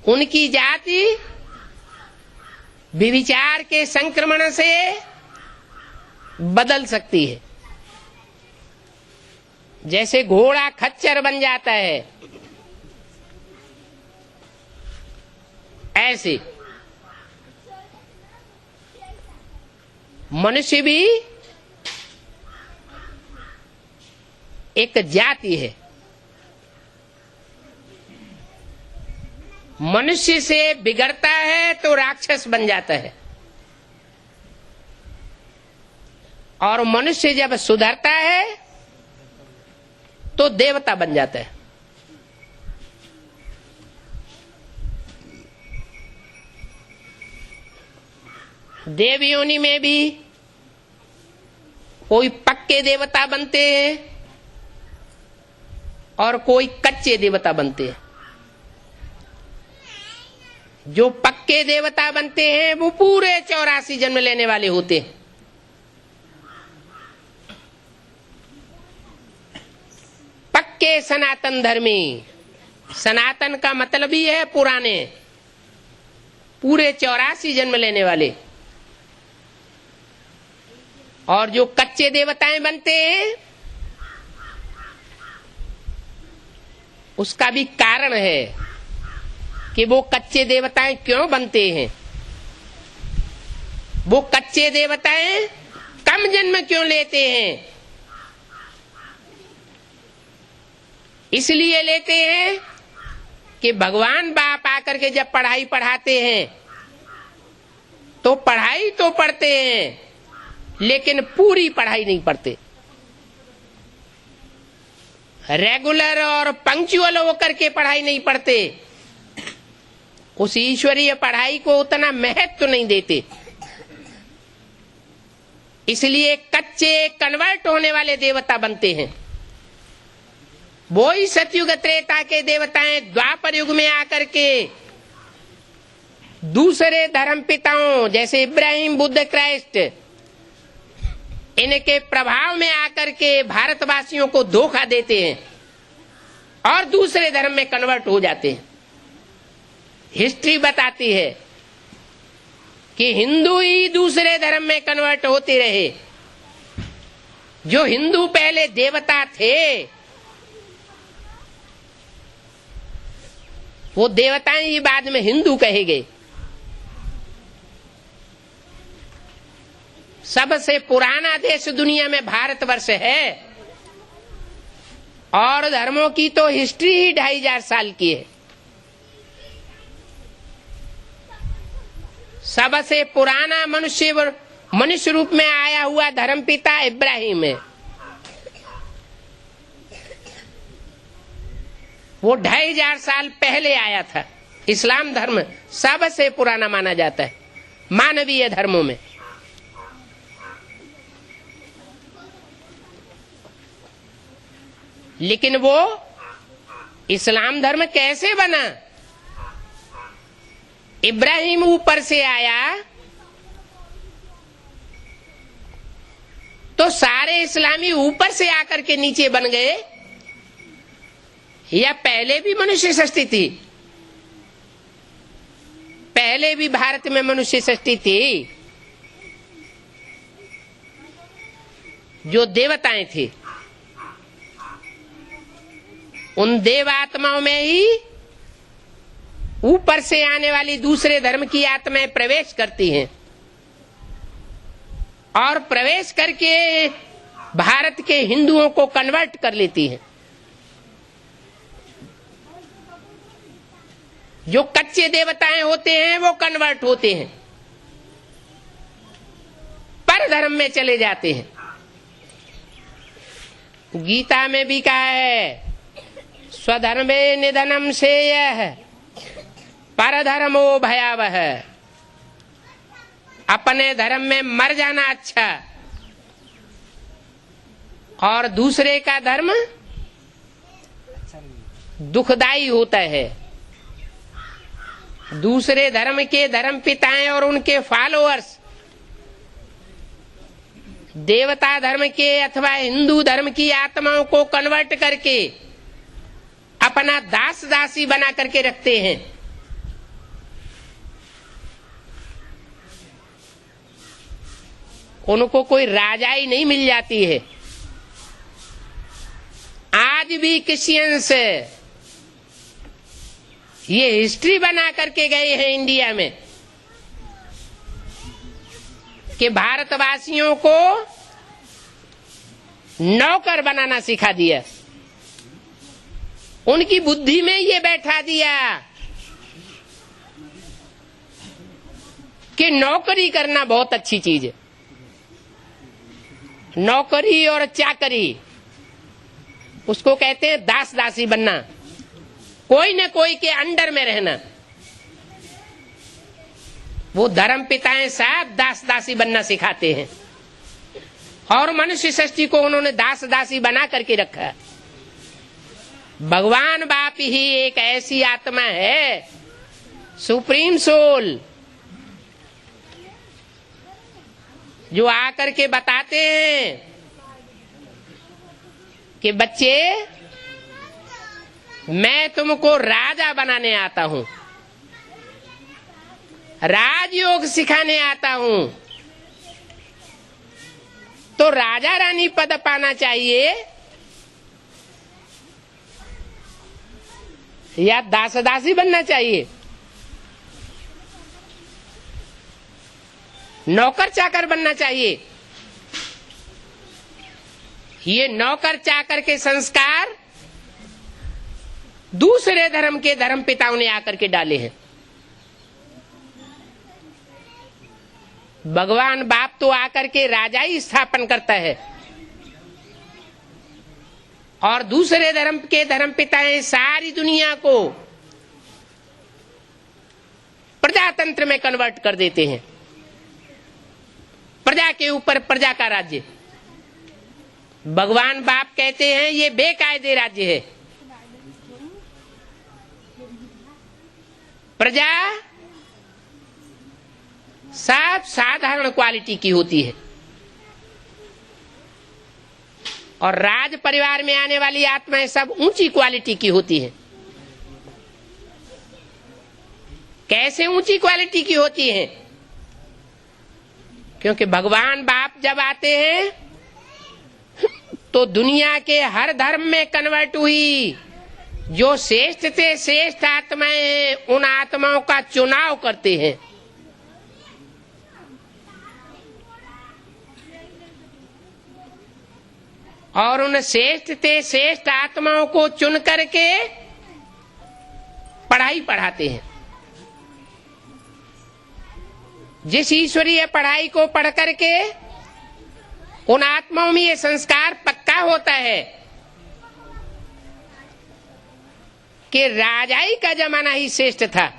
उनकी जाति विचार के संक्रमण से बदल सकती है। जैसे घोड़ा खच्चर बन जाता है, ऐसे मनुष्य भी एक जाति है। मनुष्य से बिगड़ता है तो राक्षस बन जाता है, और मनुष्य जब सुधरता है तो देवता बन जाता है। देव योनि में भी कोई पक्के देवता बनते हैं और कोई कच्चे देवता बनते हैं। जो पक्के देवता बनते हैं वो पूरे 84 जन्म लेने वाले होते हैं। पक्के सनातन धर्मी, सनातन का मतलब ही है पुराने, पूरे 84 जन्म लेने वाले। और जो कच्चे देवताएं बनते हैं उसका भी कारण है कि वो कच्चे देवताएं क्यों बनते हैं। वो कच्चे देवताएं कम जन्म क्यों लेते हैं? इसलिए लेते हैं कि भगवान बाप आकर के जब पढ़ाई पढ़ाते हैं तो पढ़ाई तो पढ़ते हैं लेकिन पूरी पढ़ाई नहीं पढ़ते। रेगुलर और पंक्चुअल होकर के पढ़ाई नहीं पढ़ते, उस ईश्वरीय पढ़ाई को उतना महत्व नहीं देते। इसलिए कच्चे कन्वर्ट होने वाले देवता बनते हैं। वो ही सतयुग त्रेता के देवताएं द्वापर युग में आकर के दूसरे धर्म पिताओं जैसे इब्राहिम, बुद्ध, क्राइस्ट, इनके प्रभाव में आकर के भारतवासियों को धोखा देते हैं और दूसरे धर्म में कन्वर्ट हो जाते हैं। हिस्ट्री बताती है कि हिंदू ही दूसरे धर्म में कन्वर्ट होते रहे। जो हिंदू पहले देवता थे वो देवताएं ही बाद में हिंदू कहे गए। सबसे पुराना देश दुनिया में भारतवर्ष है और धर्मों की तो हिस्ट्री ही 2500 साल की है। सबसे पुराना मनुष्य रूप में आया हुआ धर्मपिता इब्राहिम है। वो 2500 साल पहले आया था। इस्लाम धर्म सबसे पुराना माना जाता है मानवीय धर्मों में। लेकिन वो इस्लाम धर्म कैसे बना? इब्राहिम ऊपर से आया तो सारे इस्लामी ऊपर से आकर के नीचे बन गए, या पहले भी मनुष्य सृष्टि थी? पहले भी भारत में मनुष्य सृष्टि थी। जो देवताएं थे, उन देवात्माओं में ही ऊपर से आने वाली दूसरे धर्म की आत्माएं प्रवेश करती हैं और प्रवेश करके भारत के हिंदुओं को कन्वर्ट कर लेती हैं। जो कच्चे देवताएं होते हैं वो कन्वर्ट होते हैं, पर धर्म में चले जाते हैं। गीता में भी कहा है, स्वधर्मे निधनम श्रेयः परधर्मो भयावह। अपने धर्म में मर जाना अच्छा, और दूसरे का धर्म दुखदाई होता है। दूसरे धर्म के धर्म पिताएं और उनके फॉलोअर्स देवता धर्म के अथवा हिंदू धर्म की आत्माओं को कन्वर्ट करके अपना दास दासी बना करके रखते हैं। उनको कोई राजाई नहीं मिल जाती है। आज भी क्रिश्चियंस ये हिस्ट्री बना करके गए हैं इंडिया में कि भारतवासियों को नौकर बनाना सिखा दिया। उनकी बुद्धि में ये बैठा दिया कि नौकरी करना बहुत अच्छी चीज है। नौकरी और चाकरी, उसको कहते हैं दास दासी बनना, कोई न कोई के अंडर में रहना। वो धर्म पिताएं साहब दास दासी बनना सिखाते हैं और मनुष्य सृष्टि को उन्होंने दास दासी बना करके रखा। भगवान बाप ही एक ऐसी आत्मा है, सुप्रीम सोल, जो आकर के बताते हैं कि बच्चे, मैं तुमको राजा बनाने आता हूं, राजयोग सिखाने आता हूं। तो राजा रानी पद पाना चाहिए या दास दासी बनना चाहिए? नौकर चाकर बनना चाहिए? ये नौकर चाकर के संस्कार दूसरे धर्म के धर्म पिताओं ने आकर के डाले हैं। भगवान बाप तो आकर के राजाई स्थापन करता है और दूसरे धर्म के धर्म पिताएं सारी दुनिया को प्रजातंत्र में कन्वर्ट कर देते हैं। प्रजा के ऊपर प्रजा का राज्य। भगवान बाप कहते हैं ये बेकायदे राज्य है। प्रजा सब साधारण क्वालिटी की होती है और राज परिवार में आने वाली आत्माएं सब ऊंची क्वालिटी की होती हैं। कैसे ऊंची क्वालिटी की होती हैं? क्योंकि भगवान बाप जब आते हैं तो दुनिया के हर धर्म में कन्वर्ट हुई जो श्रेष्ठ से श्रेष्ठ आत्माएं हैं, उन आत्माओं का चुनाव करते हैं। और उन श्रेष्ठ से श्रेष्ठ आत्माओं को चुन करके पढ़ाई पढ़ाते हैं। जिस ईश्वरीय पढ़ाई को पढ़ करके उन आत्माओं में ये संस्कार पक्का होता है कि राजाई का जमाना ही श्रेष्ठ था।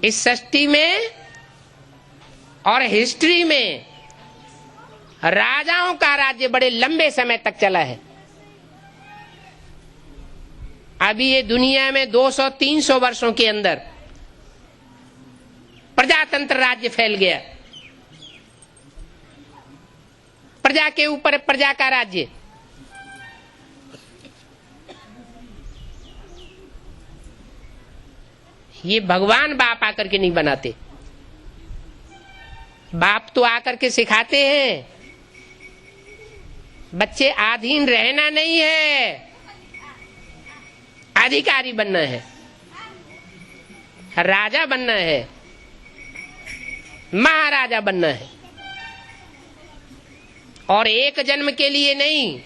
इस सृष्टि में और हिस्ट्री में राजाओं का राज्य बड़े लंबे समय तक चला है। अभी ये दुनिया में 200-300 वर्षों के अंदर प्रजातंत्र राज्य फैल गया, प्रजा के ऊपर प्रजा का राज्य। ये भगवान बाप आकर के नहीं बनाते, बाप तो आकर के सिखाते हैं। बच्चे अधीन रहना नहीं है, अधिकारी बनना है, राजा बनना है, महाराजा बनना है। और एक जन्म के लिए नहीं,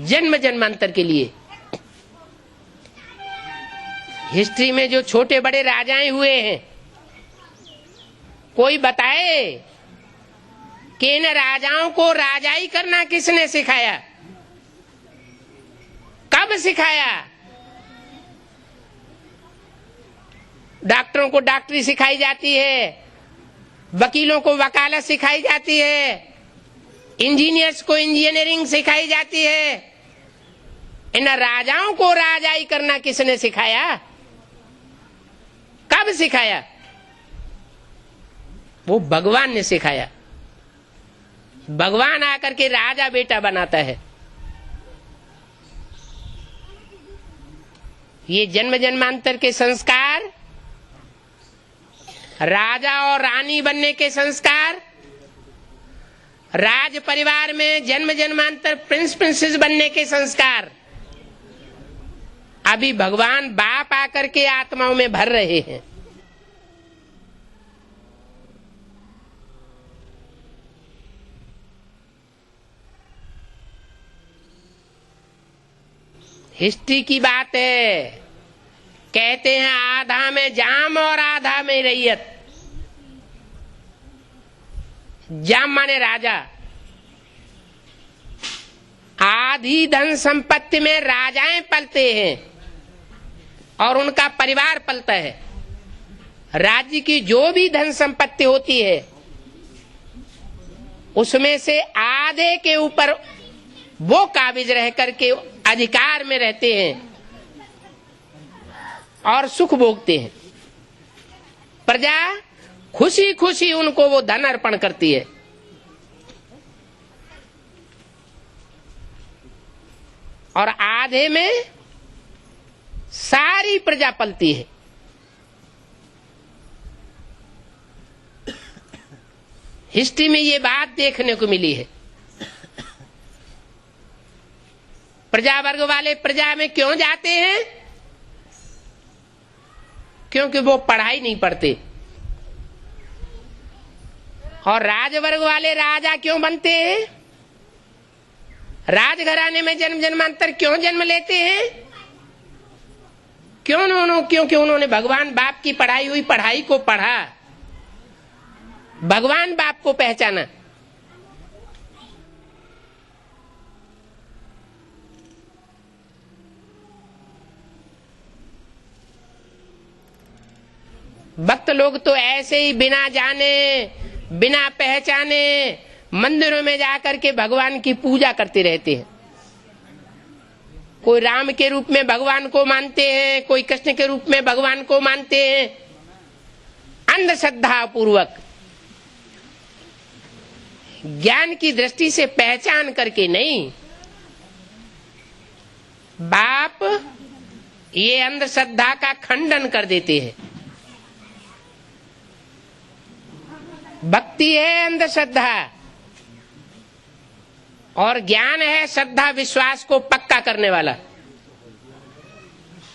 जन्म जन्मांतर के लिए। हिस्ट्री में जो छोटे बड़े राजाएं हुए हैं, कोई बताए कि इन राजाओं को राजाई करना किसने सिखाया, कब सिखाया? डॉक्टरों को डॉक्टरी सिखाई जाती है, वकीलों को वकालत सिखाई जाती है, इंजीनियर्स को इंजीनियरिंग सिखाई जाती है। इन राजाओं को राजाई करना किसने सिखाया, कब सिखाया? वो भगवान ने सिखाया। भगवान आकर के राजा बेटा बनाता है। ये जन्म जन्मांतर के संस्कार, राजा और रानी बनने के संस्कार, राज परिवार में जन्म जन्मांतर प्रिंस प्रिंसेस बनने के संस्कार अभी भगवान बाप आकर के आत्माओं में भर रहे हैं। हिस्ट्री की बात है। कहते हैं आधा में जाम और आधा में रैयत। जाम माने राजा। आधी धन संपत्ति में राजाएं पलते हैं और उनका परिवार पलता है। राज्य की जो भी धन संपत्ति होती है उसमें से आधे के ऊपर वो काबिज रह करके अधिकार में रहते हैं और सुख भोगते हैं। प्रजा खुशी खुशी उनको वो धन अर्पण करती है। और आधे में सारी प्रजा पलती है। हिस्ट्री में ये बात देखने को मिली है। प्रजा वर्ग वाले प्रजा में क्यों जाते हैं? क्योंकि वो पढ़ाई नहीं पढ़ते। और राजवर्ग वाले राजा क्यों बनते हैं? राजघराने में जन्म जन्मांतर क्यों जन्म लेते हैं? क्योंकि उन्होंने भगवान बाप की पढ़ाई हुई पढ़ाई को पढ़ा, भगवान बाप को पहचाना। भक्त लोग तो ऐसे ही बिना जाने बिना पहचाने मंदिरों में जाकर के भगवान की पूजा करते रहते हैं। कोई राम के रूप में भगवान को मानते हैं, कोई कृष्ण के रूप में भगवान को मानते हैं, अंधश्रद्धा पूर्वक, ज्ञान की दृष्टि से पहचान करके नहीं। बाप ये अंधश्रद्धा का खंडन कर देते हैं। भक्ति है अंधश्रद्धा और ज्ञान है श्रद्धा विश्वास को पक्का करने वाला।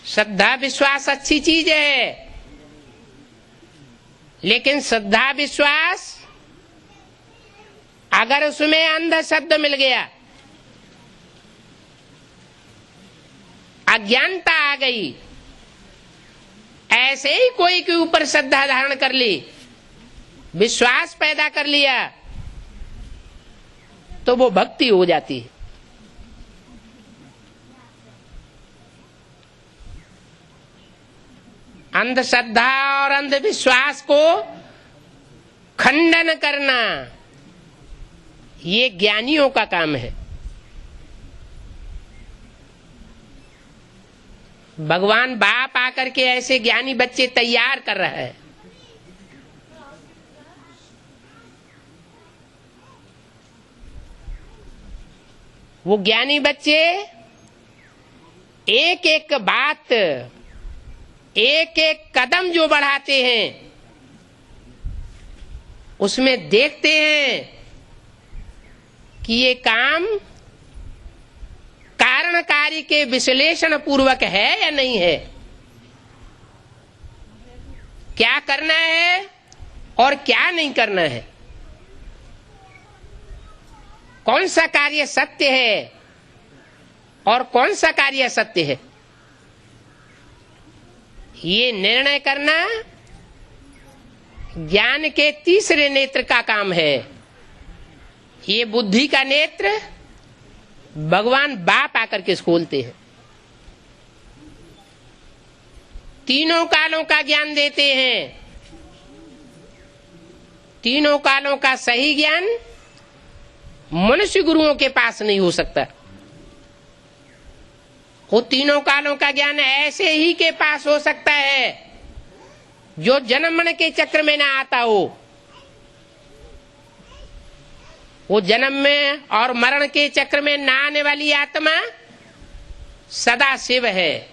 श्रद्धा विश्वास अच्छी चीज है, लेकिन श्रद्धा विश्वास अगर उसमें अंध शब्द मिल गया, अज्ञानता आ गई, ऐसे ही कोई के ऊपर श्रद्धा धारण कर ली, विश्वास पैदा कर लिया, तो वो भक्ति हो जाती है। अंधश्रद्धा और अंधविश्वास को खंडन करना, ये ज्ञानियों का काम है। भगवान बाप आकर के ऐसे ज्ञानी बच्चे तैयार कर रहा है। वो ज्ञानी बच्चे एक एक बात, एक एक कदम जो बढ़ाते हैं, उसमें देखते हैं कि ये काम कारणकारी के विश्लेषण पूर्वक है या नहीं है, क्या करना है और क्या नहीं करना है, कौन सा कार्य सत्य है और कौन सा कार्य असत्य है, ये निर्णय करना ज्ञान के तीसरे नेत्र का काम है। ये बुद्धि का नेत्र भगवान बाप आकर के खोलते हैं। तीनों कालों का ज्ञान देते हैं। तीनों कालों का सही ज्ञान मनुष्य गुरुओं के पास नहीं हो सकता। वो तीनों कालों का ज्ञान ऐसे ही के पास हो सकता है जो जन्म मरण के चक्र में ना आता हो। वो जन्म में और मरण के चक्र में ना आने वाली आत्मा सदा शिव है,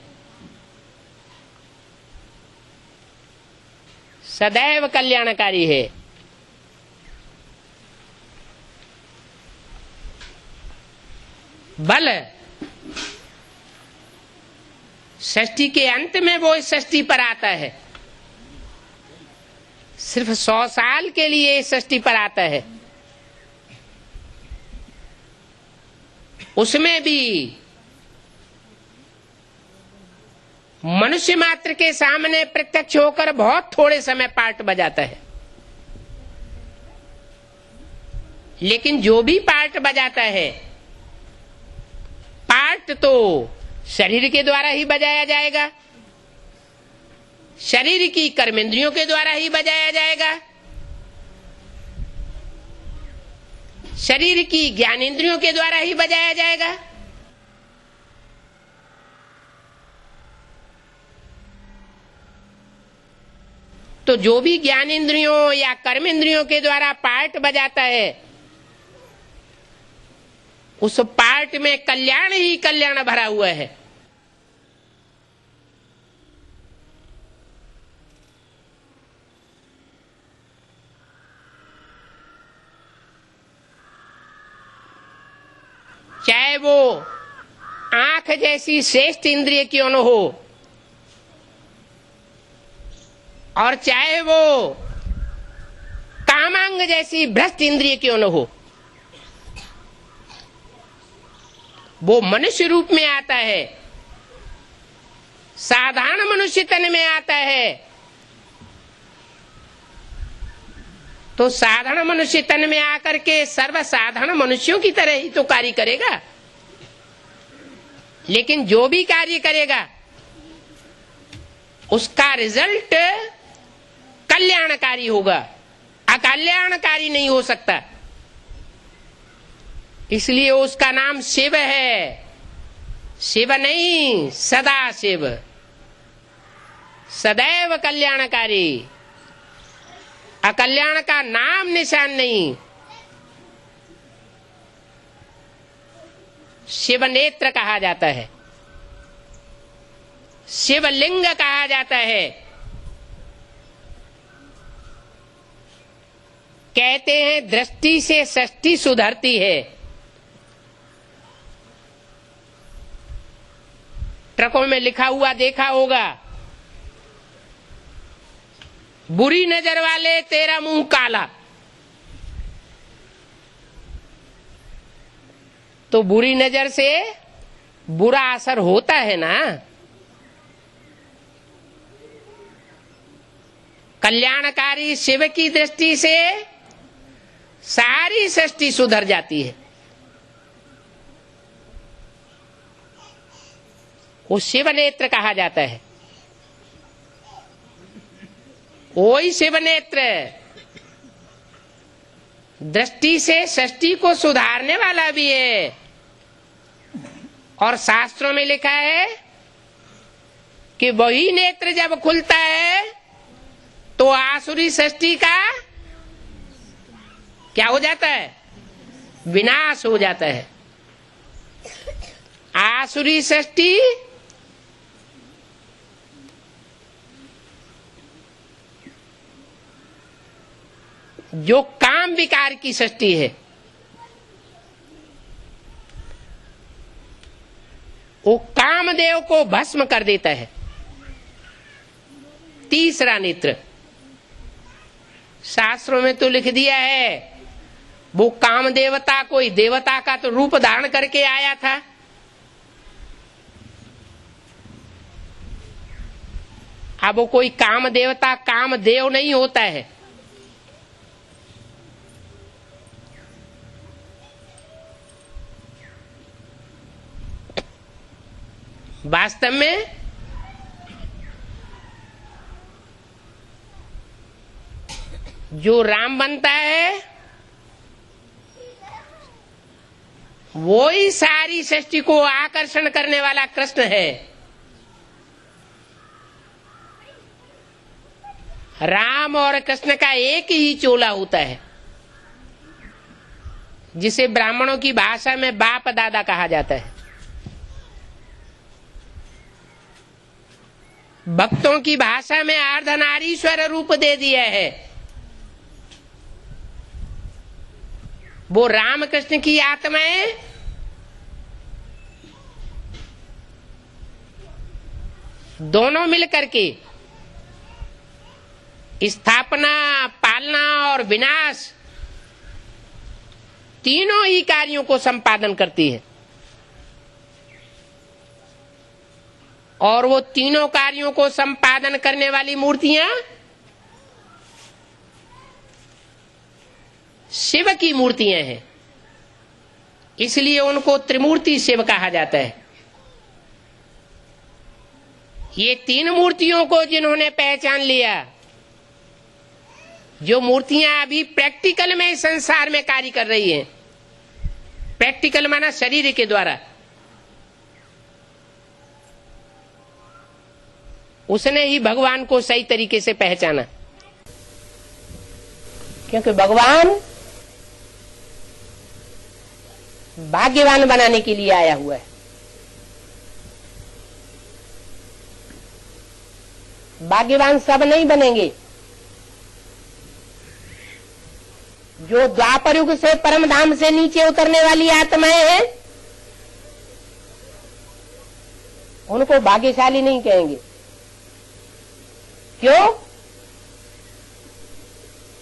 सदैव कल्याणकारी है। बल षष्ठी के अंत में वो इस षष्ठी पर आता है, सिर्फ 100 साल के लिए इस षष्ठी पर आता है। उसमें भी मनुष्य मात्र के सामने प्रत्यक्ष होकर बहुत थोड़े समय पार्ट बजाता है, लेकिन जो भी पार्ट बजाता है, पार्ट तो शरीर के द्वारा ही बजाया जाएगा, शरीर की कर्मेंद्रियों के द्वारा ही बजाया जाएगा, शरीर की ज्ञानेंद्रियों के द्वारा ही बजाया जाएगा। तो जो भी ज्ञानेंद्रियों या कर्मेंद्रियों के द्वारा पार्ट बजाता है, उस पार्ट में कल्याण ही कल्याण भरा हुआ है। चाहे वो आंख जैसी श्रेष्ठ इंद्रिय क्यों न हो, और चाहे वो कामांग जैसी भ्रष्ट इंद्रिय क्यों न हो, वो मनुष्य रूप में आता है, साधारण मनुष्य तन में आता है। तो साधारण मनुष्य तन में आकर के सर्वसाधारण मनुष्यों की तरह ही तो कार्य करेगा, लेकिन जो भी कार्य करेगा उसका रिजल्ट कल्याणकारी होगा, अकल्याणकारी नहीं हो सकता। इसलिए उसका नाम शिव है, शिव नहीं सदा शिव, सदैव कल्याणकारी। अकल्याण का नाम निशान नहीं। शिव नेत्र कहा जाता है, शिवलिंग कहा जाता है। कहते हैं दृष्टि से सृष्टि सुधरती है। ट्रकों में लिखा हुआ देखा होगा, बुरी नजर वाले तेरा मुंह काला। तो बुरी नजर से बुरा असर होता है ना। कल्याणकारी शिव की दृष्टि से सारी सृष्टि सुधर जाती है। वो शिव नेत्र कहा जाता है। वही शिव नेत्र दृष्टि से सृष्टि को सुधारने वाला भी है। और शास्त्रों में लिखा है कि वही नेत्र जब खुलता है तो आसुरी सृष्टि का क्या हो जाता है? विनाश हो जाता है। आसुरी सृष्टि जो काम विकार की सृष्टि है, वो कामदेव को भस्म कर देता है। तीसरा नेत्र शास्त्रों में तो लिख दिया है, वो काम देवता कोई देवता का तो रूप धारण करके आया था। अब वो कोई काम देवता कामदेव नहीं होता है। वास्तव में जो राम बनता है वो ही सारी सृष्टि को आकर्षण करने वाला कृष्ण है। राम और कृष्ण का एक ही चोला होता है, जिसे ब्राह्मणों की भाषा में बाप दादा कहा जाता है। भक्तों की भाषा में अर्धनारीश्वर रूप दे दिया है। वो रामकृष्ण की आत्माएं दोनों मिलकर के स्थापना, पालना और विनाश तीनों ही कार्यों को संपादन करती है। और वो तीनों कार्यों को संपादन करने वाली मूर्तियां शिव की मूर्तियां हैं, इसलिए उनको त्रिमूर्ति शिव कहा जाता है। ये तीन मूर्तियों को जिन्होंने पहचान लिया, जो मूर्तियां अभी प्रैक्टिकल में संसार में कार्य कर रही हैं, प्रैक्टिकल माना शरीर के द्वारा, उसने ही भगवान को सही तरीके से पहचाना। क्योंकि भगवान भाग्यवान बनाने के लिए आया हुआ है। भाग्यवान सब नहीं बनेंगे। जो द्वापर युग से परम धाम से नीचे उतरने वाली आत्माएं हैं, उनको भाग्यशाली नहीं कहेंगे। क्यों?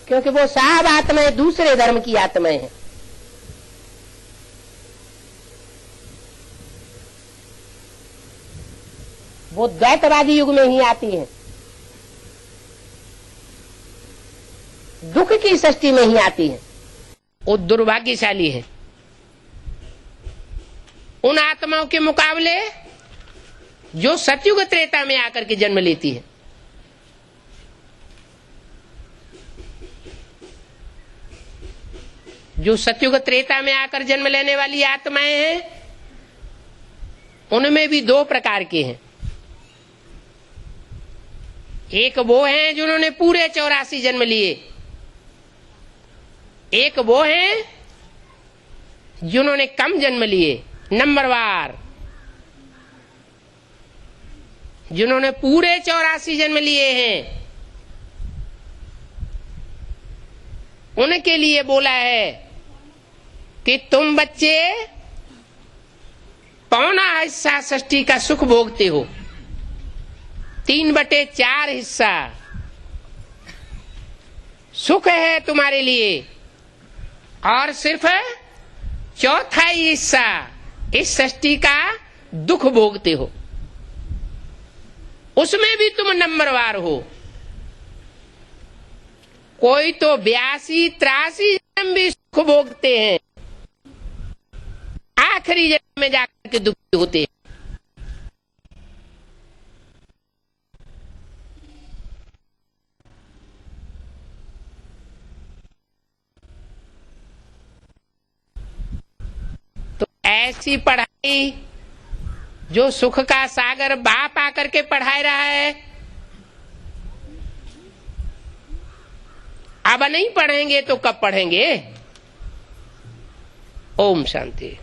क्योंकि वो सब आत्माएं दूसरे धर्म की आत्माएं हैं। वो द्वैतवादी युग में ही आती हैं, दुख की सृष्टि में ही आती हैं। वो दुर्भाग्यशाली है। उन आत्माओं के मुकाबले जो सतयुग त्रेता में आकर के जन्म लेती है, जो सतयुग त्रेता में आकर जन्म लेने वाली आत्माएं हैं, उनमें भी दो प्रकार के हैं। एक वो हैं जिन्होंने पूरे 84 जन्म लिए, एक वो हैं जिन्होंने कम जन्म लिए, नंबरवार, जिन्होंने पूरे 84 जन्म लिए हैं। उनके लिए बोला है कि तुम बच्चे पौना हिस्सा सृष्टि का सुख भोगते हो, 3/4 हिस्सा सुख है तुम्हारे लिए, और सिर्फ चौथाई हिस्सा इस सृष्टि का दुख भोगते हो। उसमें भी तुम नंबरवार हो। कोई तो 82-83 जन्म भी सुख भोगते हैं, आखिरी जन्म में जाकर के दुखी होते हैं। ऐसी पढ़ाई जो सुख का सागर बाप आकर के पढ़ा रहा है, अब नहीं पढ़ेंगे तो कब पढ़ेंगे। ओम शांति।